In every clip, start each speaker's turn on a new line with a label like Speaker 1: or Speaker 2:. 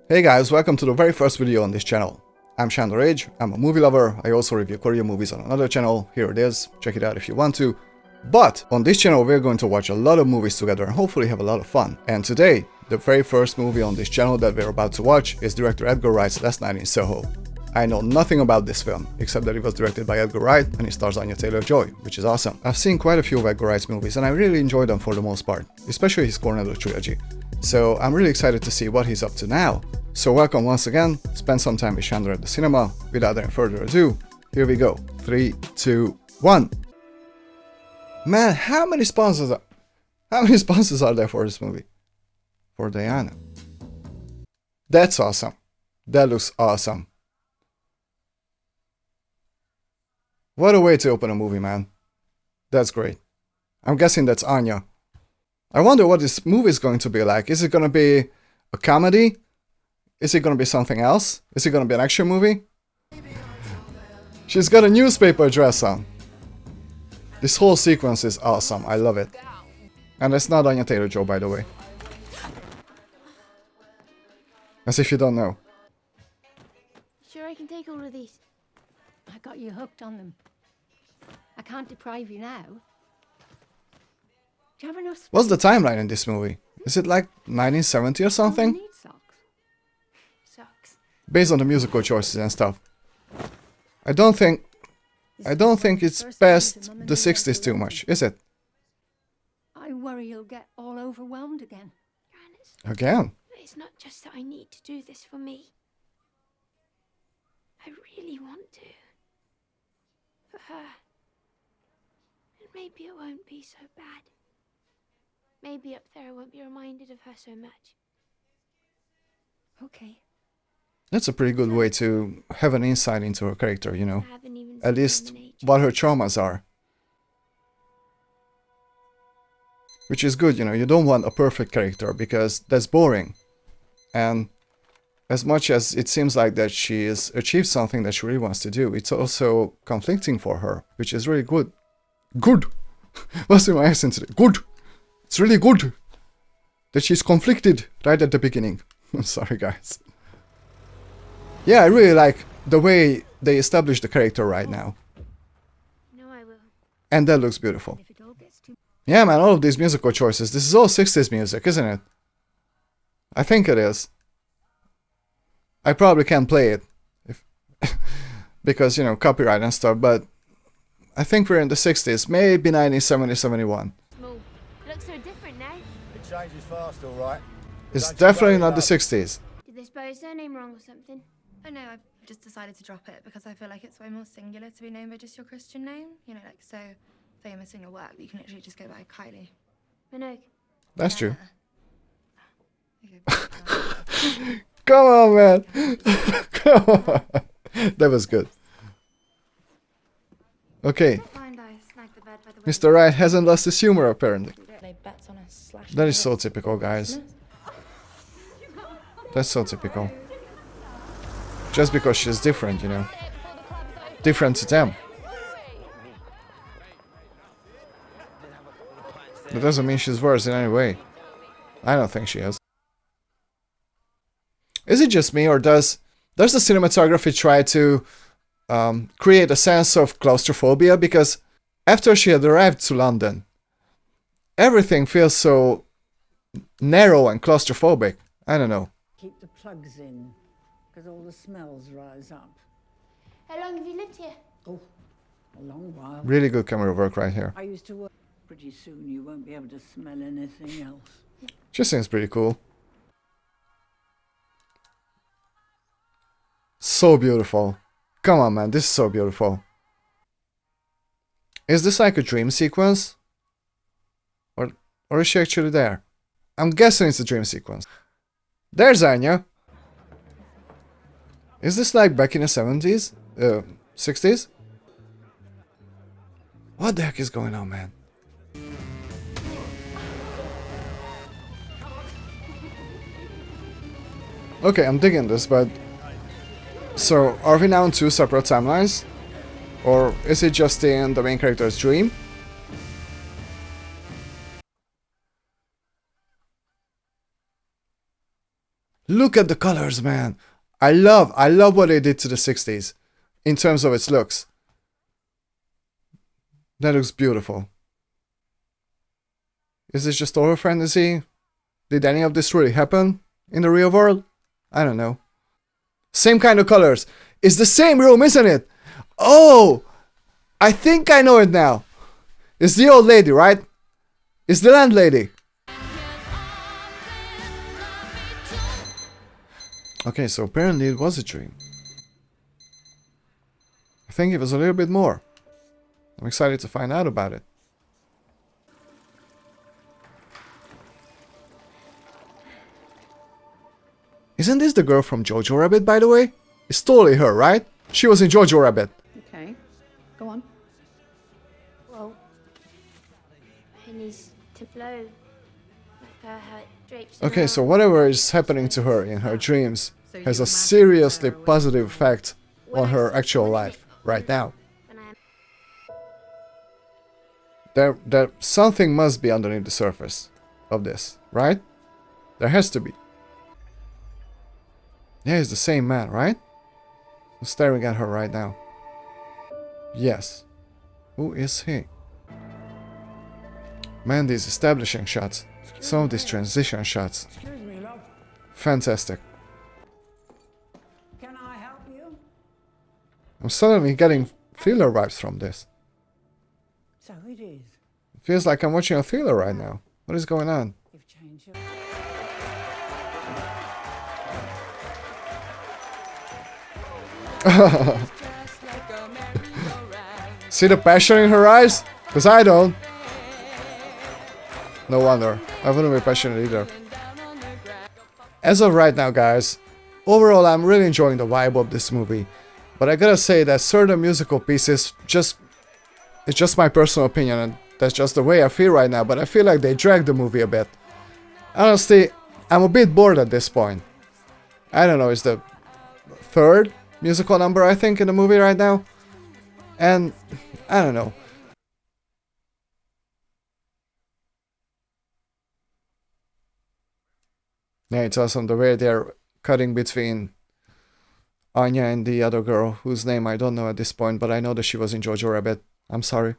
Speaker 1: Hey guys, welcome to the very first video on this channel. I'm Shandor H, I'm a movie lover, I also review Korean movies on another channel, here it is, check it out if you want to. But on this channel we're going to watch a lot of movies together and hopefully have a lot of fun. And today, the very first movie on this channel that we're about to watch is director Edgar Wright's Last Night in Soho. I know nothing about this film, except that it was directed by Edgar Wright and it stars Anya Taylor-Joy, which is awesome. I've seen quite a few of Edgar Wright's movies and I really enjoy them for the most part, especially his Cornetto trilogy. So I'm really excited to see what he's up to now. So welcome once again, spend some time with Shandor at the cinema. Without any further ado, here we go. 3, 2, 1. Man, how many sponsors are there for this movie? For Diana. That's awesome. That looks awesome. What a way to open a movie, man. That's great. I'm guessing that's Anya. I wonder what this movie is going to be like. Is it going to be a comedy? Is it going to be something else? Is it going to be an action movie? She's got a newspaper dress on. This whole sequence is awesome. I love it. And that's not Anya Taylor-Joy, by the way. As if you don't know.
Speaker 2: Sure I can take all of these?
Speaker 3: I got you hooked on them. I can't deprive you now. Do you have enough space?
Speaker 1: What's the timeline in this movie? Is it like 1970 or
Speaker 3: Oh,
Speaker 1: something?
Speaker 3: you need socks.
Speaker 2: Socks.
Speaker 1: Based on the musical choices and stuff. I don't think it's past the 60s too much, is it?
Speaker 3: I worry you'll get all overwhelmed again.
Speaker 2: Janice,
Speaker 1: Again?
Speaker 2: it's not just that I need to do this for me. I really want to. For her. And maybe it won't be so bad. Maybe up there I won't be reminded of her so much.
Speaker 3: Okay.
Speaker 1: That's a pretty good way to have an insight into her character, you know.
Speaker 2: I haven't even
Speaker 1: At
Speaker 2: seen
Speaker 1: least
Speaker 2: them in ages.
Speaker 1: what her traumas are. Which is good, you know, you don't want a perfect character because that's boring. And as much as it seems like that she has achieved something that she really wants to do, it's also conflicting for her, which is really good. Good! What's in my accent today? Good! It's really good that she's conflicted right at the beginning. Sorry, guys. Yeah, I really like the way they established the character right now.
Speaker 2: No, I will.
Speaker 1: And that looks beautiful.
Speaker 3: If it all gets too...
Speaker 1: Yeah, man, all of these musical choices. This is all 60s music, isn't it? I think it is. I probably can't play it. Because, you know, copyright and stuff, but I think we're in the 60s, maybe 1970, 71.
Speaker 2: Small. It looks so different now.
Speaker 4: It changes fast, all right.
Speaker 1: It's
Speaker 4: Don't you
Speaker 1: definitely
Speaker 4: worry
Speaker 1: not the
Speaker 4: about it.
Speaker 1: 60s.
Speaker 2: Did they spell your surname wrong or something?
Speaker 5: Oh no, I've just decided to drop it because I feel like it's way more singular to be named by just your Christian name. You know, like so famous in your work that you can literally just go by Kylie.
Speaker 2: Minogue.
Speaker 1: That's true.
Speaker 5: Okay.
Speaker 1: Come on, man. Come on. That was good. Okay,
Speaker 5: Find I snagged the bed by the way.
Speaker 1: Mr. Wright hasn't lost his humor, apparently.
Speaker 5: They bets on a slash.
Speaker 1: That is so typical, guys. That's so typical. Just because she's different, you know. Different to them. That doesn't mean she's worse in any way. I don't think she is. Is it just me, or does the cinematography try to create a sense of claustrophobia? Because after she had arrived to London, everything feels so narrow and claustrophobic. I don't know.
Speaker 6: Keep the plugs in, because all the smells rise up.
Speaker 2: How long have you lived here?
Speaker 6: Oh, a long while.
Speaker 1: Really good camera work right here.
Speaker 6: I used to work. Pretty soon you won't be able to smell anything else.
Speaker 1: She seems pretty cool. So beautiful. Come on, man, this is so beautiful. Is this like a dream sequence? Or is she actually there? I'm guessing it's a dream sequence. There's Anya. Is this like back in the 70s? 60s? What the heck is going on, man? Okay, I'm digging this, but... So, are we now in two separate timelines? Or is it just in the main character's dream? Look at the colors, man. I love what they did to the 60s in terms of its looks. That looks beautiful. Is this just horror fantasy? Did any of this really happen in the real world? I don't know. Same kind of colors. It's the same room, isn't it? Oh! I think I know it now. It's the old lady, right? It's the landlady. Okay, so apparently it was a dream. I think it was a little bit more. I'm excited to find out about it. Isn't this the girl from Jojo Rabbit, by the way? It's totally her, right? She was in Jojo Rabbit.
Speaker 3: Okay, go on.
Speaker 2: Well, it needs to blow. Like how it drapes
Speaker 1: Okay,
Speaker 2: around.
Speaker 1: so whatever is happening to her in her dreams has a seriously positive effect on her actual life right now.
Speaker 2: When I am
Speaker 1: There something must be underneath the surface of this, right? There has to be. Yeah, it's the same man, right? I'm staring at her right now. Yes. Who is he? Man, these establishing shots. Some of these transition shots.
Speaker 6: Excuse me, love.
Speaker 1: Fantastic.
Speaker 6: Can I help you?
Speaker 1: I'm suddenly getting thriller vibes from this.
Speaker 6: So it is.
Speaker 1: It feels like I'm watching a thriller right now. What is going on?
Speaker 6: You've changed your...
Speaker 1: See the passion in her eyes? Because I don't. No wonder. I wouldn't be passionate either. As of right now, guys, overall I'm really enjoying the vibe of this movie. But I gotta say that certain musical pieces it's just my personal opinion, and that's just the way I feel right now, but I feel like they drag the movie a bit. Honestly, I'm a bit bored at this point. I don't know, it's the third musical number I think in the movie right now. And I don't know. Yeah, it's awesome the way they're cutting between Anya and the other girl, whose name I don't know at this point, but I know that she was in Jojo Rabbit. I'm sorry.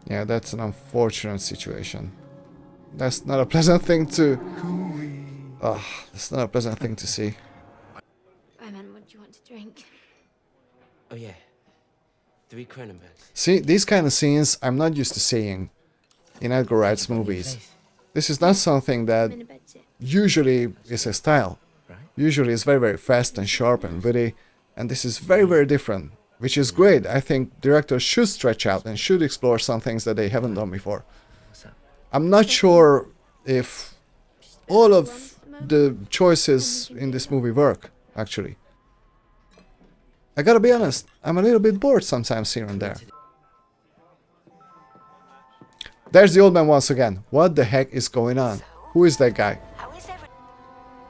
Speaker 1: Yeah, that's an unfortunate situation. That's not a pleasant thing to... Ugh, that's not a pleasant thing to see.
Speaker 2: Roman, what do you want to drink?
Speaker 7: Oh yeah, 3 Cronenbergs.
Speaker 1: See, these kind of scenes I'm not used to seeing in Edgar Wright's movies. This is not something that
Speaker 2: I'm in a bed sit.
Speaker 1: usually is his style. Usually it's very, very fast and sharp and witty, and this is very, very different, which is great. I think directors should stretch out and should explore some things that they haven't done before. I'm not sure if all of the choices in this movie work, actually. I gotta be honest, I'm a little bit bored sometimes here and there. There's the old man once again. What the heck is going on? Who is that guy?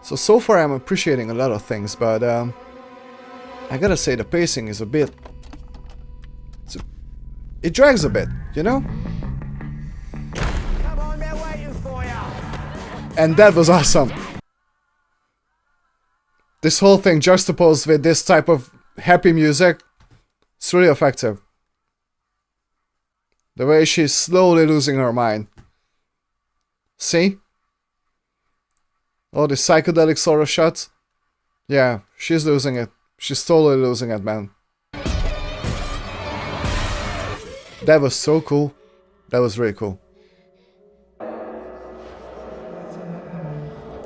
Speaker 1: So far I'm appreciating a lot of things, but I gotta say the pacing is a bit... It drags a bit, you know?
Speaker 4: Come on, they're waiting for you.
Speaker 1: And that was awesome. This whole thing juxtaposed with this type of happy music, it's really effective. The way she's slowly losing her mind. See? All the psychedelic sort of shots. Yeah, she's losing it. She's totally losing it, man. That was so cool. That was really cool.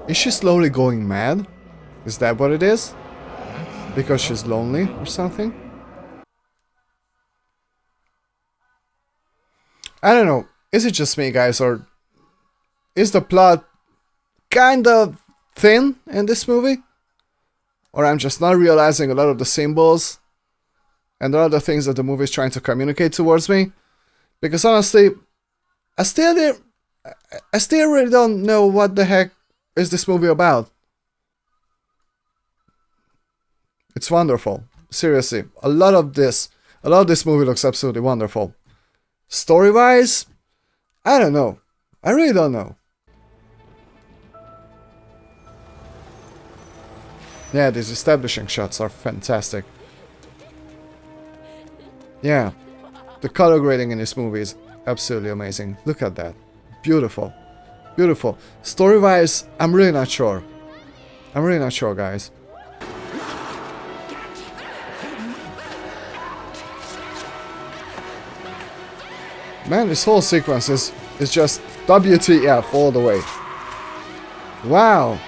Speaker 1: Is she slowly going mad? Is that what it is? Because she's lonely or something? I don't know. Is it just me, guys, or is the plot kind of thin in this movie? Or I'm just not realizing a lot of the symbols and the other things that the movie is trying to communicate towards me? Because honestly, I still really don't know what the heck is this movie about. It's wonderful. Seriously, a lot of this movie looks absolutely wonderful. Story-wise, I don't know. I really don't know. Yeah, these establishing shots are fantastic. Yeah, the color grading in this movie is absolutely amazing. Look at that. Beautiful. Beautiful. Story-wise, I'm really not sure. I'm really not sure, guys. Man, this whole sequence is just WTF all the way. Wow.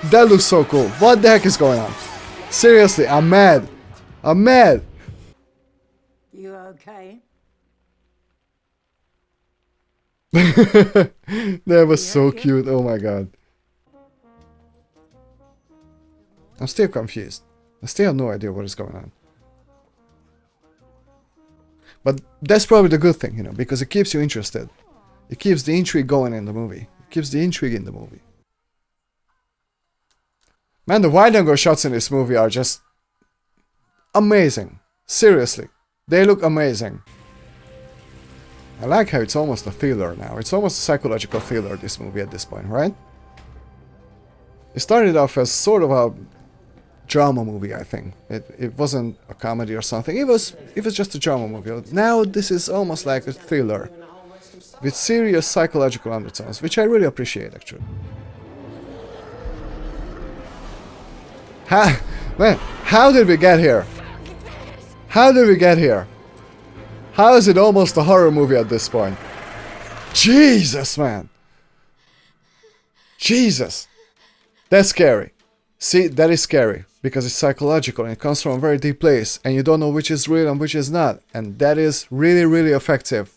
Speaker 1: That looks so cool. What the heck is going on? Seriously, I'm mad. I'm mad.
Speaker 6: You okay?
Speaker 1: That was so cute. Oh my god. I'm still confused. I still have no idea what is going on. But that's probably the good thing, you know, because it keeps you interested. It keeps the intrigue going in the movie. It keeps the intrigue in the movie. Man, the wide-angle shots in this movie are just amazing. Seriously. They look amazing. I like how it's almost a thriller now. It's almost a psychological thriller, this movie at this point, right? It started off as sort of a drama movie, I think. It wasn't a comedy or something. It was just a drama movie. Now this is almost like a thriller with serious psychological undertones, which I really appreciate, actually. Man, how did we get here? How did we get here? How is it almost a horror movie at this point? Jesus, man. Jesus. That's scary. See, that is scary. Because it's psychological and it comes from a very deep place. And you don't know which is real and which is not. And that is really, really effective.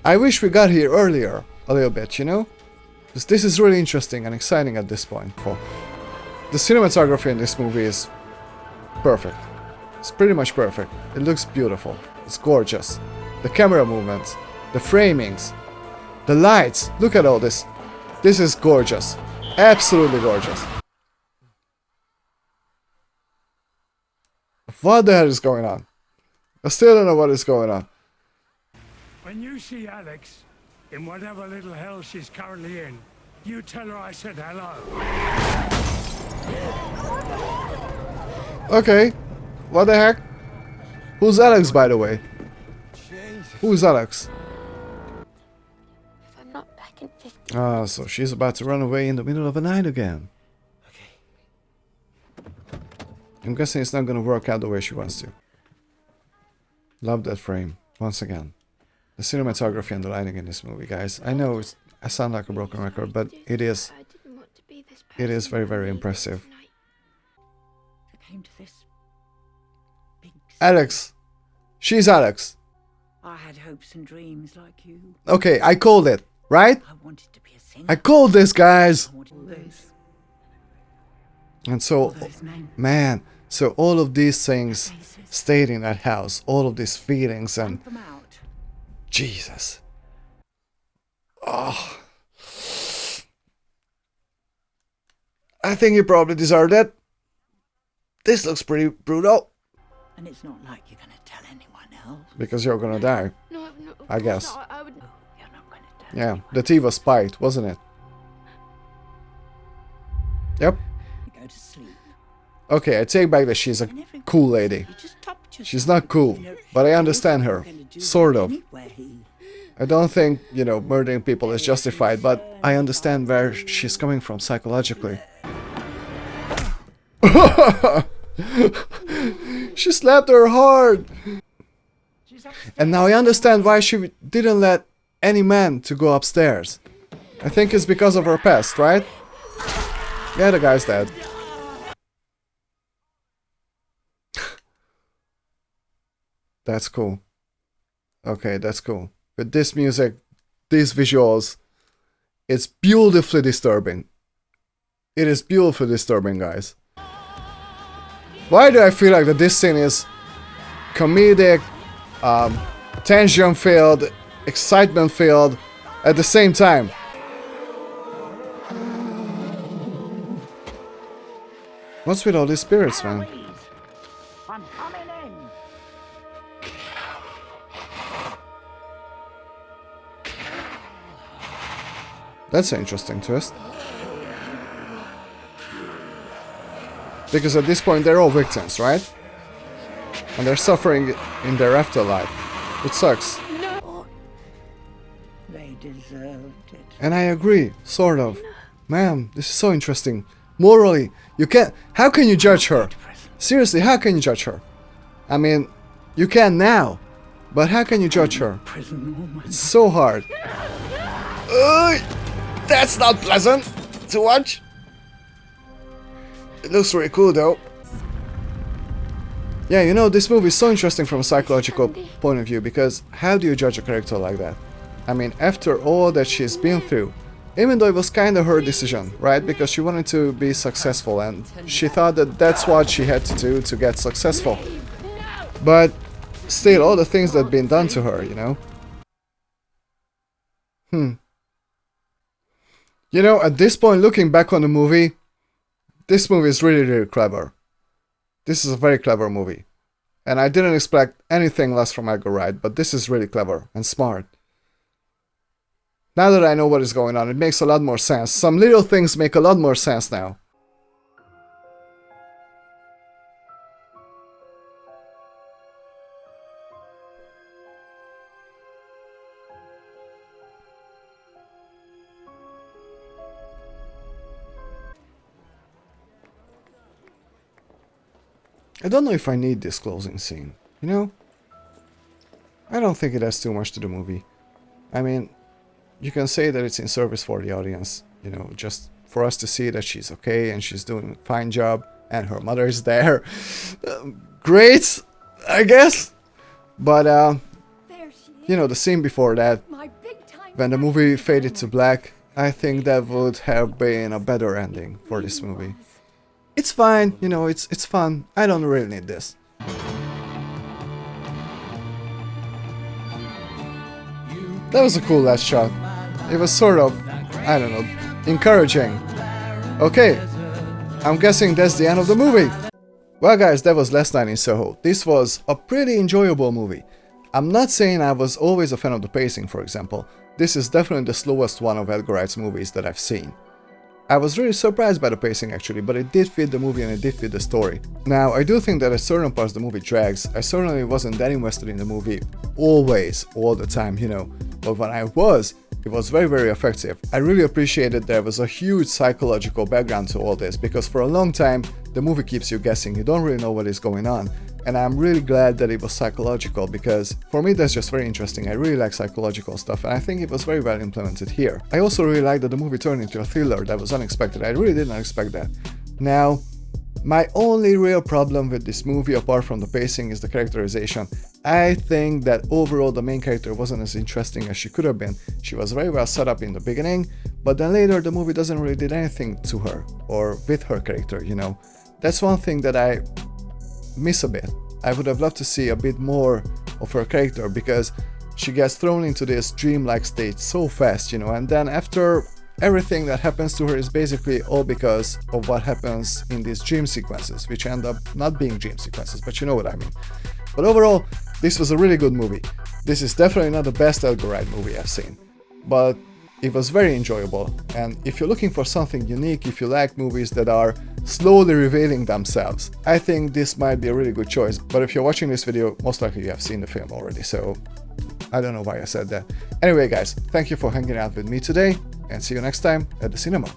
Speaker 1: I wish we got here earlier. A little bit, you know? Because this is really interesting and exciting at this point. The cinematography in this movie is perfect. It's pretty much perfect. It looks beautiful. It's gorgeous. The camera movements, the framings, the lights. Look at all this. This is gorgeous. Absolutely gorgeous. What the hell is going on? I still don't know what is going on.
Speaker 8: When you see Alex in whatever little hell she's currently in, you tell her I said hello.
Speaker 1: Okay. What the heck? Who's Alex, by the way? Who's Alex?
Speaker 2: If I'm not back in 50.
Speaker 1: Ah, so she's about to run away in the middle of the night again. I'm guessing it's not gonna work out the way she wants to. Love that frame, once again. The cinematography and the lighting in this movie, guys. I know I sound like a broken record, but it is very, very impressive.
Speaker 6: I came to this big
Speaker 1: Alex! She's Alex!
Speaker 6: I had hopes and dreams like you.
Speaker 1: Okay, I called it, right?
Speaker 6: I wanted to be a singer.
Speaker 1: I called this, guys!
Speaker 6: I wanted all those,
Speaker 1: And so,
Speaker 6: all those men.
Speaker 1: man, so all of these things
Speaker 6: Faces.
Speaker 1: stayed in that house. All of these feelings and...
Speaker 6: Hunt them out.
Speaker 1: Jesus. Oh. I think you probably deserved it. This looks pretty brutal.
Speaker 6: And it's not like you're going to tell anyone else.
Speaker 1: Because you're gonna die.
Speaker 2: No, no, of
Speaker 1: I
Speaker 2: course
Speaker 1: guess.
Speaker 2: not. I would.
Speaker 6: No, you're not going to tell
Speaker 1: Yeah,
Speaker 6: anyone.
Speaker 1: the tea was spiked, wasn't it? Yep.
Speaker 6: You go to sleep.
Speaker 1: Okay, I take back that she's a
Speaker 6: And every
Speaker 1: cool lady.
Speaker 6: you just topped yourself.
Speaker 1: She's not cool,
Speaker 6: You know,
Speaker 1: but I
Speaker 6: you
Speaker 1: understand
Speaker 6: were
Speaker 1: her.
Speaker 6: gonna do
Speaker 1: Sort
Speaker 6: that
Speaker 1: of.
Speaker 6: anyway.
Speaker 1: I don't think, you know, murdering people is justified, but I understand where she's coming from psychologically. She slapped her hard! And now I understand why she didn't let any man to go upstairs. I think it's because of her past, right? Yeah, the guy's dead. That's cool. Okay, that's cool. With this music, these visuals, it's beautifully disturbing. It is beautifully disturbing, guys. Why do I feel like that this scene is comedic, tension-filled, excitement-filled at the same time? What's with all these spirits, man?
Speaker 6: I'm coming in.
Speaker 1: That's an interesting twist. Because at this point they're all victims, right? And they're suffering in their afterlife. It sucks.
Speaker 6: They deserved it.
Speaker 1: And I agree, sort of. Man, this is so interesting. Morally, you can't... How can you judge her? Seriously, how can you judge her? I mean, you can now. But how can you judge her? It's so hard. That's not pleasant to watch. It looks really cool though. Yeah, you know, this movie is so interesting from a psychological point of view, because how do you judge a character like that? I mean, after all that she's been through, even though it was kind of her decision, right? Because she wanted to be successful and she thought that that's what she had to do to get successful. But still, all the things that have been done to her, you know? You know, at this point, looking back on the movie, this movie is really, really clever. This is a very clever movie. And I didn't expect anything less from Edgar Wright, but this is really clever and smart. Now that I know what is going on, it makes a lot more sense. Some little things make a lot more sense now. I don't know if I need this closing scene, you know? I don't think it has too much to the movie. I mean, you can say that it's in service for the audience, you know, just for us to see that she's okay and she's doing a fine job and her mother is there. Great, I guess. But, you know, the scene before that, when the movie faded to black, I think that would have been a better ending for this movie. It's fine, you know, it's fun. I don't really need this. That was a cool last shot. It was sort of, I don't know, encouraging. Okay, I'm guessing that's the end of the movie. Well guys, that was Last Night in Soho. This was a pretty enjoyable movie. I'm not saying I was always a fan of the pacing, for example. This is definitely the slowest one of Edgar Wright's movies that I've seen. I was really surprised by the pacing actually, but it did fit the movie and it did fit the story. Now, I do think that at certain parts the movie drags. I certainly wasn't that invested in the movie always, all the time, you know. But when I was, it was very, very effective. I really appreciated there was a huge psychological background to all this, because for a long time, the movie keeps you guessing. You don't really know what is going on. And I'm really glad that it was psychological, because for me that's just very interesting. I really like psychological stuff and I think it was very well implemented here. I also really like that the movie turned into a thriller that was unexpected. I really didn't expect that. Now, my only real problem with this movie, apart from the pacing, is the characterization. I think that overall the main character wasn't as interesting as she could have been. She was very well set up in the beginning, but then later the movie doesn't really do anything to her or with her character, you know. That's one thing that I miss a bit. I would have loved to see a bit more of her character, because she gets thrown into this dreamlike state so fast, you know, and then after everything that happens to her is basically all because of what happens in these dream sequences, which end up not being dream sequences, but you know what I mean. But overall, this was a really good movie. This is definitely not the best Edgar Wright movie I've seen, but it was very enjoyable. And if you're looking for something unique, if you like movies that are slowly revealing themselves, I think this might be a really good choice. But if you're watching this video, most likely you have seen the film already, so I don't know why I said that. Anyway guys, thank you for hanging out with me today, and see you next time at the cinema.